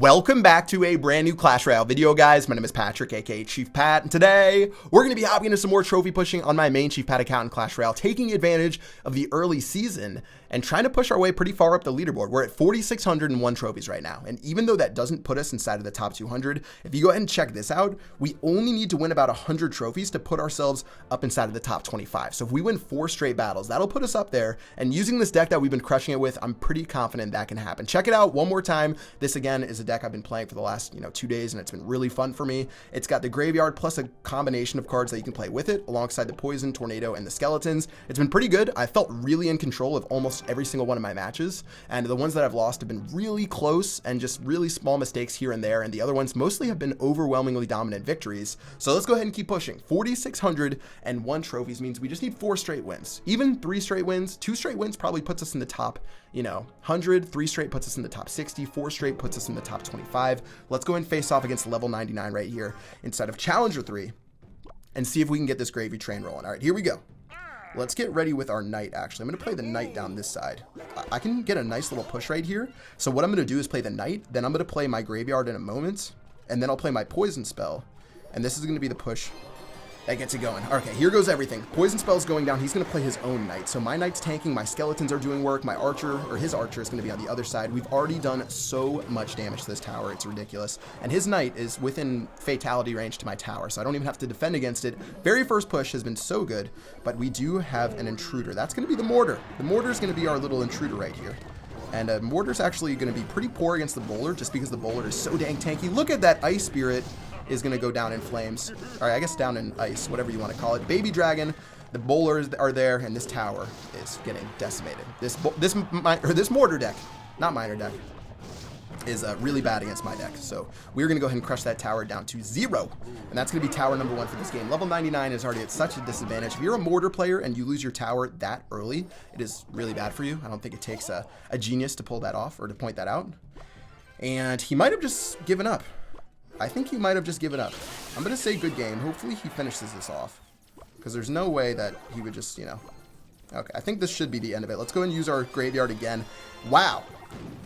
Welcome back to a brand new Clash Royale video, guys. My name is Patrick, aka Chief Pat, and today we're going to be hopping into some more trophy pushing on my main Chief Pat account in Clash Royale, taking advantage of the early season and trying to push our way pretty far up the leaderboard. We're at 4,601 trophies right now, and even though that doesn't put us inside of the top 200, if you go ahead and check this out, we only need to win about 100 trophies to put ourselves up inside of the top 25. So if we win 4 straight battles, that'll put us up there, and using this deck that we've been crushing it with, I'm pretty confident that can happen. Check it out one more time. This again is a deck I've been playing for the last 2 days, and it's been really fun for me. It's got the graveyard plus a combination of cards that you can play with it, alongside the poison, tornado, and the skeletons. It's been pretty good. I felt really in control of almost every single one of my matches, and the ones that I've lost have been really close and just really small mistakes here and there, and the other ones mostly have been overwhelmingly dominant victories. So let's go ahead and keep pushing. 4,601 trophies means we just need 4 straight wins. Even 3 straight wins, 2 straight wins probably puts us in the top 100, 3 straight puts us in the top 60, 4 straight puts us in the top 25. Let's go and face off against level 99 right here instead of Challenger 3 and see if we can get this gravy train rolling. All right, here we go. Let's get ready with our knight, actually. I'm going to play the knight down this side. I can get a nice little push right here. So what I'm going to do is play the knight, then I'm going to play my graveyard in a moment, and then I'll play my poison spell. And this is going to be the push that gets it going. Okay, here goes everything. Poison spell's going down. He's going to play his own knight. So my knight's tanking, my skeletons are doing work, my archer, or his archer, is going to be on the other side. We've already done so much damage to this tower. It's ridiculous. And his knight is within fatality range to my tower, so I don't even have to defend against it. Very first push has been so good, but we do have an intruder. That's going to be the mortar. The mortar is going to be our little intruder right here. And mortar's actually going to be pretty poor against the bowler, just because the bowler is so dang tanky. Look at that ice spirit. Is going to go down in flames. All right, I guess down in ice, whatever you want to call it. Baby dragon, the bowlers are there, and this tower is getting decimated. This mortar deck, not minor deck, is really bad against my deck. So we're going to go ahead and crush that tower down to 0. And that's going to be tower number 1 for this game. Level 99 is already at such a disadvantage. If you're a mortar player and you lose your tower that early, it is really bad for you. I don't think it takes a genius to pull that off or to point that out. And he might have just given up. I think he might have just given up. I'm going to say good game. Hopefully he finishes this off, because there's no way that he would just, Okay, I think this should be the end of it. Let's go and use our graveyard again. Wow.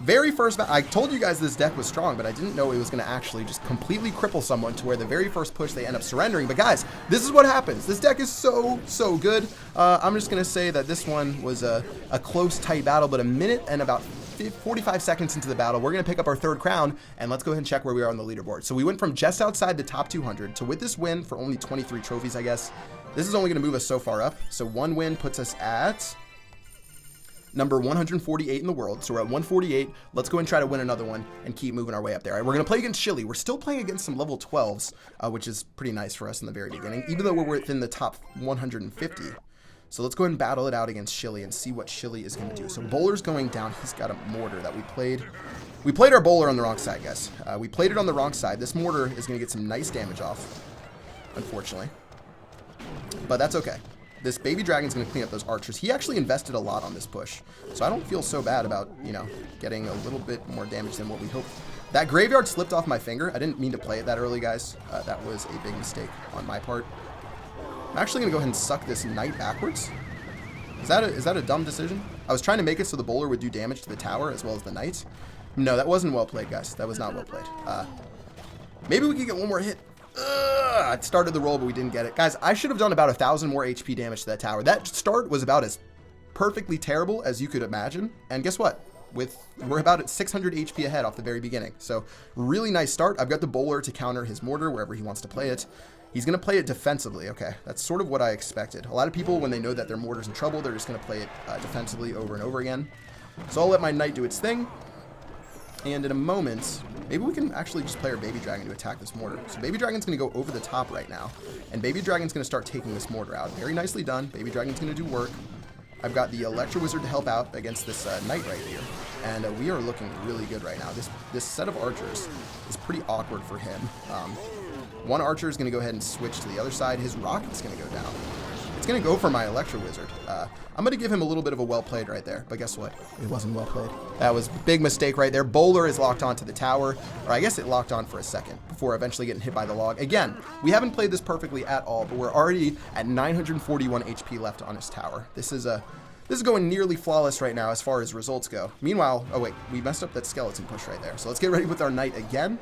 Very first, I told you guys this deck was strong, but I didn't know it was going to actually just completely cripple someone to where the very first push they end up surrendering. But guys, this is what happens. This deck is so good. I'm just going to say that this one was a close, tight battle, but a minute and about 45 seconds into the battle, we're going to pick up our 3rd crown, and let's go ahead and check where we are on the leaderboard. So we went from just outside the top 200 to, with this win for only 23 trophies, I guess, this is only going to move us so far up. So 1 win puts us at number 148 in the world. So we're at 148. Let's go and try to win another one and keep moving our way up there. All right, we're going to play against Chile. We're still playing against some level 12s, which is pretty nice for us in the very beginning, even though we're within the top 150. So let's go ahead and battle it out against Chile and see what Chile is going to do. So bowler's going down. He's got a mortar that we played. We played our bowler on the wrong side, guys. We played it on the wrong side. This mortar is going to get some nice damage off, unfortunately. But that's okay. This baby dragon's going to clean up those archers. He actually invested a lot on this push, so I don't feel so bad about, getting a little bit more damage than what we hoped. That graveyard slipped off my finger. I didn't mean to play it that early, guys. That was a big mistake on my part. I'm actually going to go ahead and suck this knight backwards. Is that a dumb decision? I was trying to make it so the bowler would do damage to the tower as well as the knight. No, that wasn't well played, guys. That was not well played. Maybe we could get one more hit. I started the roll, but we didn't get it. Guys, I should have done about 1,000 more HP damage to that tower. That start was about as perfectly terrible as you could imagine. And guess what? We're about at 600 HP ahead off the very beginning. So really nice start. I've got the bowler to counter his mortar wherever he wants to play it. He's going to play it defensively. Okay, that's sort of what I expected. A lot of people, when they know that their mortar's in trouble, they're just going to play it defensively over and over again. So I'll let my knight do its thing. And in a moment, maybe we can actually just play our baby dragon to attack this mortar. So baby dragon's going to go over the top right now. And baby dragon's going to start taking this mortar out. Very nicely done. Baby dragon's going to do work. I've got the Electro Wizard to help out against this knight right here. And we are looking really good right now. This set of archers is pretty awkward for him. One archer is going to go ahead and switch to the other side. His rocket's going to go down. It's going to go for my Electro Wizard. I'm going to give him a little bit of a well played right there. But guess what? It wasn't well played. That was a big mistake right there. Bowler is locked onto the tower. Or I guess it locked on for a second before eventually getting hit by the log. Again, we haven't played this perfectly at all, but we're already at 941 HP left on his tower. This is a This is going nearly flawless right now as far as results go. Meanwhile, oh wait, we messed up that skeleton push right there. So let's get ready with our knight again.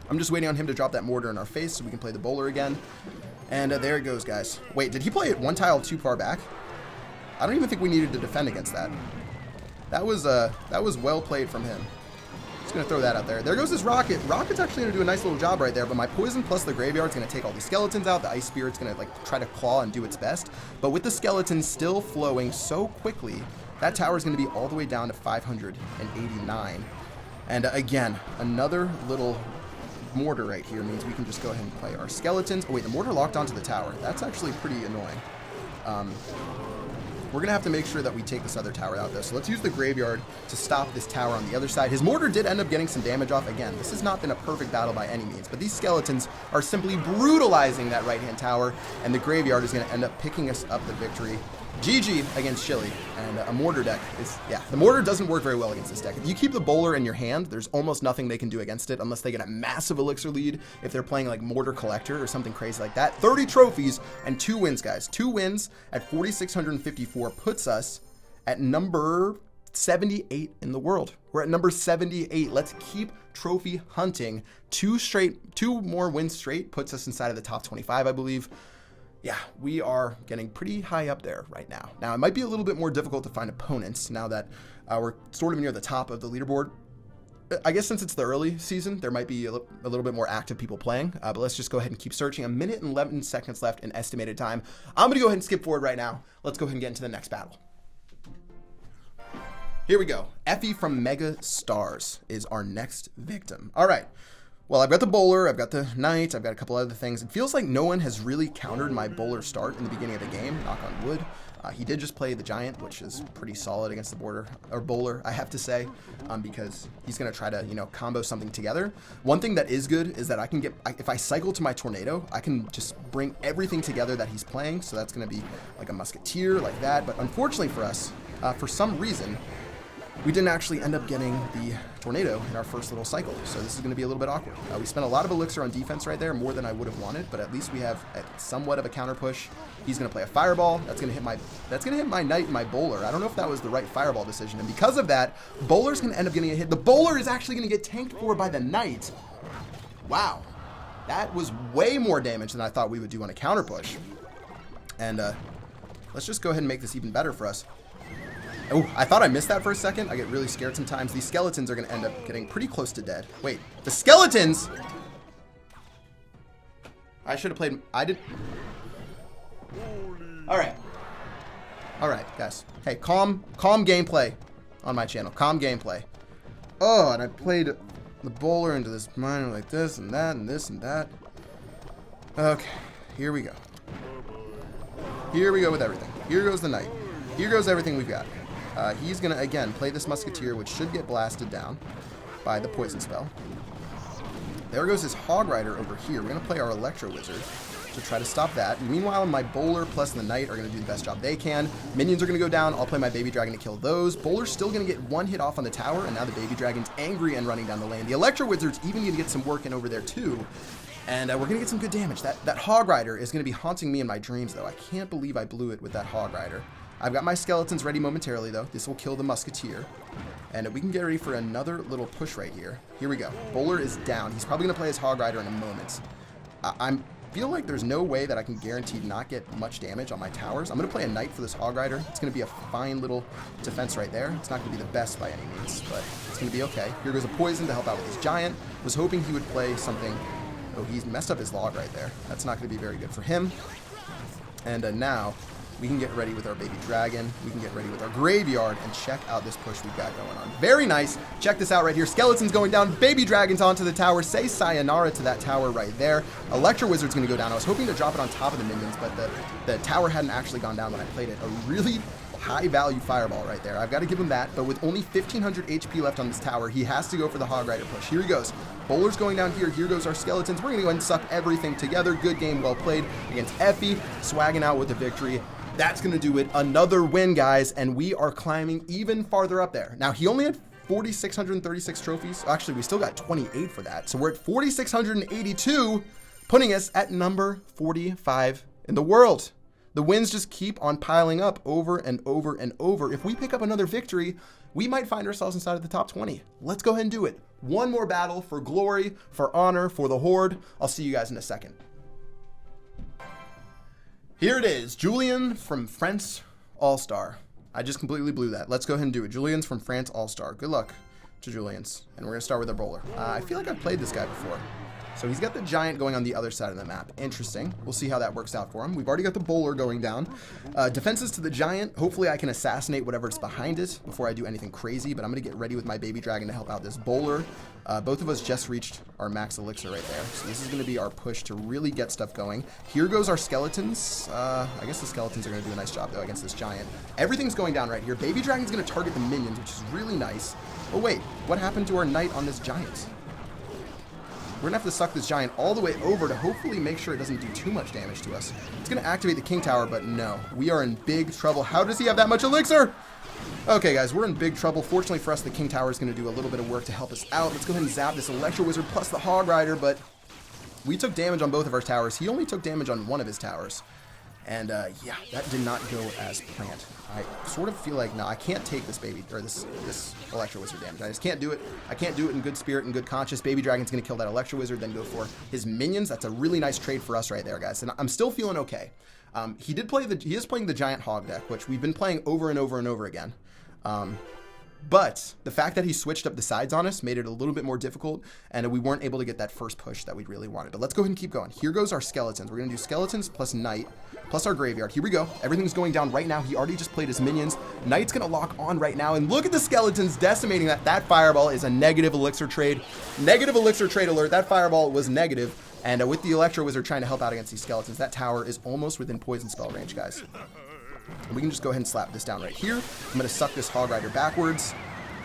I'm just waiting on him to drop that mortar in our face so we can play the bowler again. And there it goes, guys. Wait, did he play it one tile too far back? I don't even think we needed to defend against that. That was well played from him. Just going to throw that out there. There goes his rocket. Rocket's actually going to do a nice little job right there, but my poison plus the graveyard's going to take all these skeletons out. The ice spirit's going to like try to claw and do its best. But with the skeletons still flowing so quickly, that tower is going to be all the way down to 589. And again, another little mortar right here means we can just go ahead and play our skeletons. Oh wait, the mortar locked onto the tower. That's actually pretty annoying. We're going to have to make sure that we take this other tower out, though. So let's use the graveyard to stop this tower on the other side. His mortar did end up getting some damage off. Again, this has not been a perfect battle by any means, but these skeletons are simply brutalizing that right-hand tower, and the graveyard is going to end up picking us up the victory. GG against Chile, and a mortar deck is, yeah, the mortar doesn't work very well against this deck. If you keep the bowler in your hand, there's almost nothing they can do against it unless they get a massive elixir lead if they're playing like Mortar Collector or something crazy like that. 30 trophies and 2 wins, guys. 2 wins at 4,654 puts us at number 78 in the world. We're at number 78. Let's keep trophy hunting. 2 more wins straight puts us inside of the top 25, I believe. Yeah, we are getting pretty high up there right now. Now, it might be a little bit more difficult to find opponents now that we're sort of near the top of the leaderboard. I guess since it's the early season, there might be a little bit more active people playing, but let's just go ahead and keep searching. 1 minute and 11 seconds left in estimated time. I'm going to go ahead and skip forward right now. Let's go ahead and get into the next battle. Here we go. Effie from Mega Stars is our next victim. All right. Well, I've got the bowler, I've got the knight, I've got a couple other things. It feels like no one has really countered my bowler start in the beginning of the game, knock on wood. He did just play the giant, which is pretty solid against the bowler, I have to say, because he's going to try to, combo something together. One thing that is good is that I can get, if I cycle to my tornado, I can just bring everything together that he's playing. So that's going to be like a musketeer like that. But unfortunately for us, for some reason, we didn't actually end up getting the tornado in our first little cycle, so this is going to be a little bit awkward. We spent a lot of elixir on defense right there, more than I would have wanted, but at least we have somewhat of a counter push. He's going to play a fireball. That's going to hit my knight and my bowler. I don't know if that was the right fireball decision, and because of that, bowler's going to end up getting a hit. The bowler is actually going to get tanked for by the knight. Wow, that was way more damage than I thought we would do on a counter push. And let's just go ahead and make this even better for us. Oh, I thought I missed that for a second. I get really scared sometimes. These skeletons are going to end up getting pretty close to dead. Wait, the skeletons? I should have played... I did... Alright. Alright, guys. Hey, calm gameplay on my channel. Calm gameplay. Oh, and I played the bowler into this miner like this and that and this and that. Okay, here we go. Here we go with everything. Here goes the knight. Here goes everything we've got. He's going to, again, play this musketeer, which should get blasted down by the poison spell. There goes his hog rider over here. We're going to play our electro wizard to try to stop that. Meanwhile, my bowler plus the knight are going to do the best job they can. Minions are going to go down. I'll play my baby dragon to kill those. Bowler's still going to get 1 hit off on the tower, and now the baby dragon's angry and running down the lane. The electro wizard's even going to get some work in over there, too. And we're going to get some good damage. That hog rider is going to be haunting me in my dreams, though. I can't believe I blew it with that hog rider. I've got my skeletons ready momentarily, though. This will kill the musketeer. And we can get ready for another little push right here. Here we go. Bowler is down. He's probably going to play his hog rider in a moment. I feel like there's no way that I can guarantee not get much damage on my towers. I'm going to play a knight for this hog rider. It's going to be a fine little defense right there. It's not going to be the best by any means, but it's going to be okay. Here goes a poison to help out with his giant. Was hoping he would play something. Oh, he's messed up his log right there. That's not going to be very good for him. And now we can get ready with our baby dragon. We can get ready with our graveyard and check out this push we've got going on. Very nice. Check this out right here. Skeletons going down. Baby dragons onto the tower. Say sayonara to that tower right there. Electro wizard's going to go down. I was hoping to drop it on top of the minions, but the tower hadn't actually gone down when I played it. A really high value fireball right there. I've got to give him that, but with only 1,500 HP left on this tower, he has to go for the hog rider push. Here he goes. Bowler's going down here. Here goes our skeletons. We're going to go ahead and suck everything together. Good game, well played against Effie. Swagging out with the victory. That's going to do it. Another win, guys, and we are climbing even farther up there. Now, he only had 4,636 trophies. Actually, we still got 28 for that. So we're at 4,682, putting us at number 45 in the world. The wins just keep on piling up over and over and over. If we pick up another victory, we might find ourselves inside of the top 20. Let's go ahead and do it. One more battle for glory, for honor, for the Horde. I'll see you guys in a second. Here it is, Julian from France All-Star. I just completely blew that. Let's go ahead and do it. Julians from France All-Star. Good luck to Julians. And we're going to start with our bowler. I feel like I've played this guy before. So he's got the giant going on the other side of the map. Interesting. We'll see how that works out for him. We've already got the bowler going down. Defenses to the giant. Hopefully I can assassinate whatever's behind it before I do anything crazy. But I'm going to get ready with my baby dragon to help out this bowler. Both of us just reached our max elixir right there. So this is going to be our push to really get stuff going. Here goes our skeletons. I guess the skeletons are going to do a nice job, though, against this giant. Everything's going down right here. Baby dragon's going to target the minions, which is really nice. Oh, wait. What happened to our knight on this giant? We're going to have to suck this giant all the way over to hopefully make sure it doesn't do too much damage to us. It's going to activate the king tower, but no. We are in big trouble. How does he have that much elixir? Okay, guys, we're in big trouble. Fortunately for us, the king tower is going to do a little bit of work to help us out. Let's go ahead and zap this electro wizard plus the hog rider, but we took damage on both of our towers. He only took damage on one of his towers. And, yeah, that did not go as planned. I sort of feel like, no, I can't take this baby, or this Electro Wizard damage. I just can't do it. I can't do it in good spirit and good conscience. Baby Dragon's going to kill that Electro Wizard, then go for his minions. That's a really nice trade for us right there, guys. And I'm still feeling okay. He is playing the Giant Hog deck, which we've been playing over and over and over again. But the fact that he switched up the sides on us made it a little bit more difficult, and we weren't able to get that first push that we really wanted. But let's go ahead and keep going. Here goes our skeletons. We're going to do skeletons plus knight plus our graveyard. Here we go. Everything's going down right now. He already just played his minions. Knight's going to lock on right now, and look at the skeletons decimating that. That fireball is a negative elixir trade. Negative elixir trade alert. That fireball was negative, and with the Electro Wizard trying to help out against these skeletons, that tower is almost within poison spell range, guys. We can just go ahead and slap this down right here. I'm going to suck this Hog Rider backwards.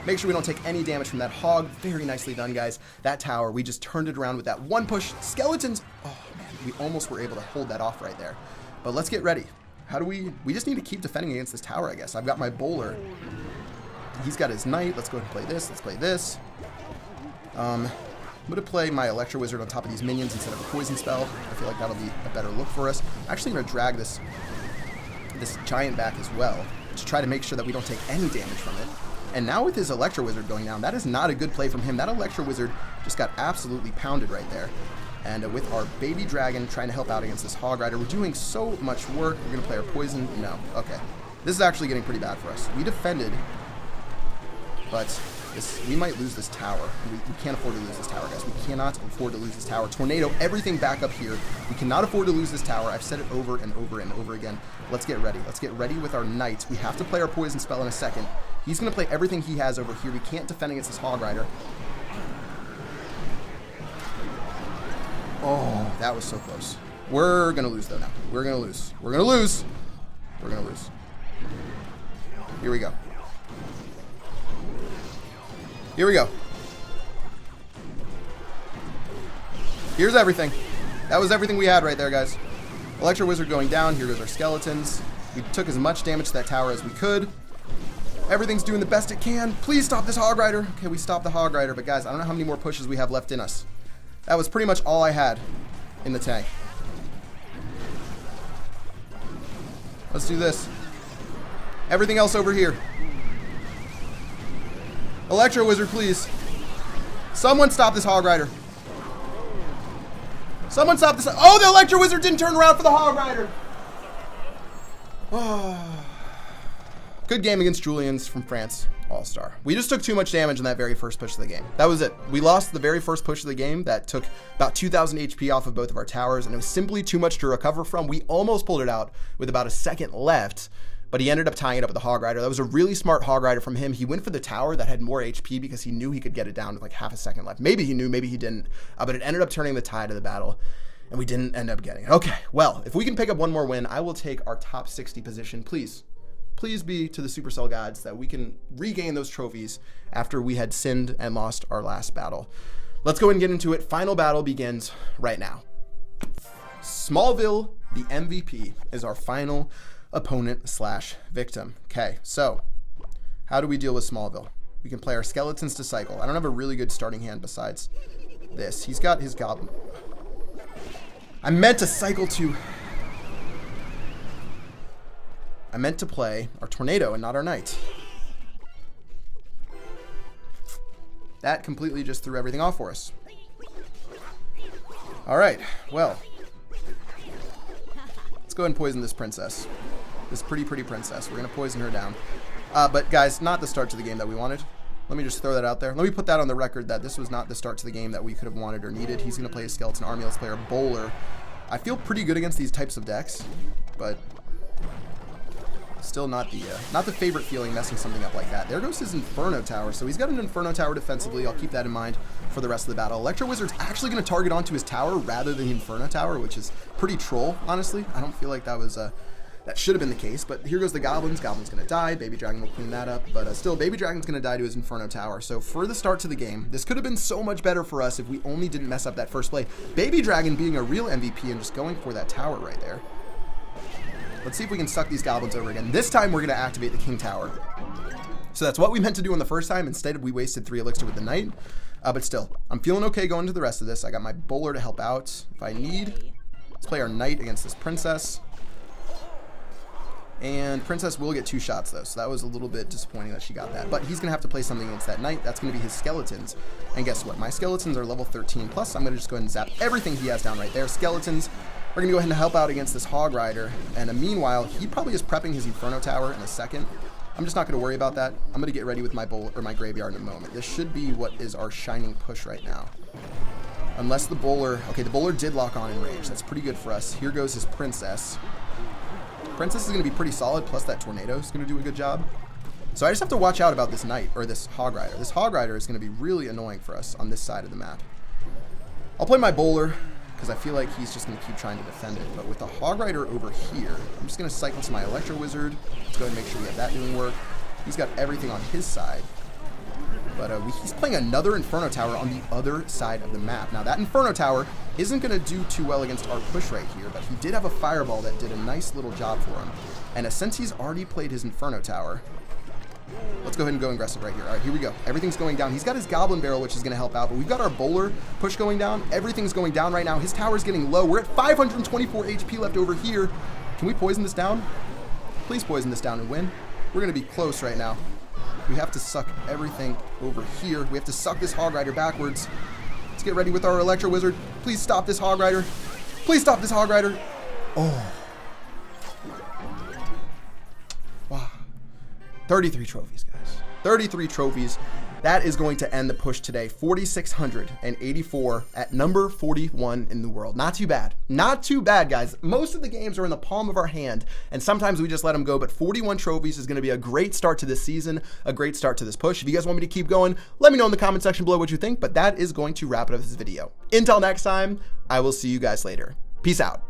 Make sure we don't take any damage from that hog. Very nicely done, guys. That tower, we just turned it around with that one push. Skeletons. Oh, man. We almost were able to hold that off right there. But let's get ready. How do we just need to keep defending against this tower, I guess. I've got my bowler. He's got his knight. Let's go ahead and play this. Let's play this. I'm going to play my Electro Wizard on top of these minions instead of a poison spell. I feel like that'll be a better look for us. I'm actually going to drag this giant back as well to try to make sure that we don't take any damage from it. And now with his Electro Wizard going down, that is not a good play from him. That Electro Wizard just got absolutely pounded right there. And with our Baby Dragon trying to help out against this Hog Rider, we're doing so much work. We're going to play our Poison. No. Okay. This is actually getting pretty bad for us. We defended, but we might lose this tower. We can't afford to lose this tower, guys. We cannot afford to lose this tower. Tornado, everything back up here. We cannot afford to lose this tower. I've said it over and over and over again. Let's get ready. Let's get ready with our Knight. We have to play our Poison spell in a second. He's going to play everything he has over here. We can't defend against this Hog Rider. Oh, that was so close. We're going to lose, though, now. We're going to lose. We're going to lose. We're going to lose. Here we go. Here we go. Here's everything. That was everything we had right there, guys. Electro Wizard going down. Here goes our skeletons. We took as much damage to that tower as we could. Everything's doing the best it can. Please stop this Hog Rider. Okay, we stopped the Hog Rider, but guys, I don't know how many more pushes we have left in us. That was pretty much all I had in the tank. Let's do this. Everything else over here. Electro Wizard, please. Someone stop this Hog Rider. Someone stop this. Oh, the Electro Wizard didn't turn around for the Hog Rider. Oh. Good game against Julians from France All-Star. We just took too much damage in that very first push of the game. That was it. We lost the very first push of the game that took about 2,000 HP off of both of our towers, and it was simply too much to recover from. We almost pulled it out with about a second left, but he ended up tying it up with the Hog Rider. That was a really smart Hog Rider from him. He went for the tower that had more HP because he knew he could get it down with like half a second left. Maybe he knew, maybe he didn't, but it ended up turning the tide of the battle, and we didn't end up getting it. Okay, well, if we can pick up one more win, I will take our top 60 position, please. Please be to the Supercell gods that we can regain those trophies after we had sinned and lost our last battle. Let's go ahead and get into it. Final battle begins right now. Smallville, the MVP, is our final opponent slash victim. Okay, so how do we deal with Smallville? We can play our skeletons to cycle. I don't have a really good starting hand besides this. He's got his goblin. I meant to cycle to... I meant to play our tornado and not our knight. That completely just threw everything off for us. Alright, well. Let's go ahead and poison this princess. This pretty princess. We're going to poison her down. But guys, not the start to the game that we wanted. Let me just throw that out there. Let me put that on the record that this was not the start to the game that we could have wanted or needed. He's going to play a skeleton army. Let's play our bowler. I feel pretty good against these types of decks, but still not the favorite feeling messing something up like that. There goes his Inferno Tower. So he's got an Inferno Tower defensively. I'll keep that in mind for the rest of the battle. Electro Wizard's actually going to target onto his tower rather than the Inferno Tower, which is pretty troll, honestly. I don't feel like that was that should have been the case, but here goes the Goblins. Goblin's going to die. Baby Dragon will clean that up, but still, Baby Dragon's going to die to his Inferno Tower. So for the start to the game, this could have been so much better for us if we only didn't mess up that first play. Baby Dragon being a real MVP and just going for that tower right there. Let's see if we can suck these Goblins over again. This time, we're going to activate the King Tower. So that's what we meant to do on the first time. Instead, we wasted 3 elixir with the Knight. But still, I'm feeling okay going to the rest of this. I got my bowler to help out if I need. Let's play our Knight against this Princess. And Princess will get 2 shots, though, so that was a little bit disappointing that she got that. But he's going to have to play something against that Knight. That's going to be his Skeletons. And guess what? My Skeletons are level 13. Plus, I'm going to just go ahead and zap everything he has down right there. Skeletons. We're going to go ahead and help out against this Hog Rider. And meanwhile, he probably is prepping his Inferno Tower in a second. I'm just not going to worry about that. I'm going to get ready with my bowl or my graveyard in a moment. This should be what is our shining push right now. Unless the bowler... Okay, the bowler did lock on in range. That's pretty good for us. Here goes his Princess. Princess is going to be pretty solid, plus that Tornado is going to do a good job. So I just have to watch out about this Knight, or this Hog Rider. This Hog Rider is going to be really annoying for us on this side of the map. I'll play my bowler, because I feel like he's just going to keep trying to defend it. But with the Hog Rider over here, I'm just going to cycle to my Electro Wizard. Let's go ahead and make sure we have that doing work. He's got everything on his side. But he's playing another Inferno Tower on the other side of the map. Now, that Inferno Tower isn't going to do too well against our push right here, but he did have a Fireball that did a nice little job for him. And since he's already played his Inferno Tower, let's go ahead and go aggressive right here. All right, here we go. Everything's going down. He's got his Goblin Barrel, which is going to help out, but we've got our Bowler push going down. Everything's going down right now. His tower's getting low. We're at 524 HP left over here. Can we poison this down? Please poison this down and win. We're going to be close right now. We have to suck everything over here. We have to suck this Hog Rider backwards. Let's get ready with our Electro Wizard. Please stop this Hog Rider. Please stop this Hog Rider. Oh. Wow. 33 trophies, guys. 33 trophies. That is going to end the push today. 4,684 at number 41 in the world. Not too bad. Not too bad, guys. Most of the games are in the palm of our hand, and sometimes we just let them go, but 41 trophies is going to be a great start to this season, a great start to this push. If you guys want me to keep going, let me know in the comment section below what you think, but that is going to wrap it up this video. Until next time, I will see you guys later. Peace out.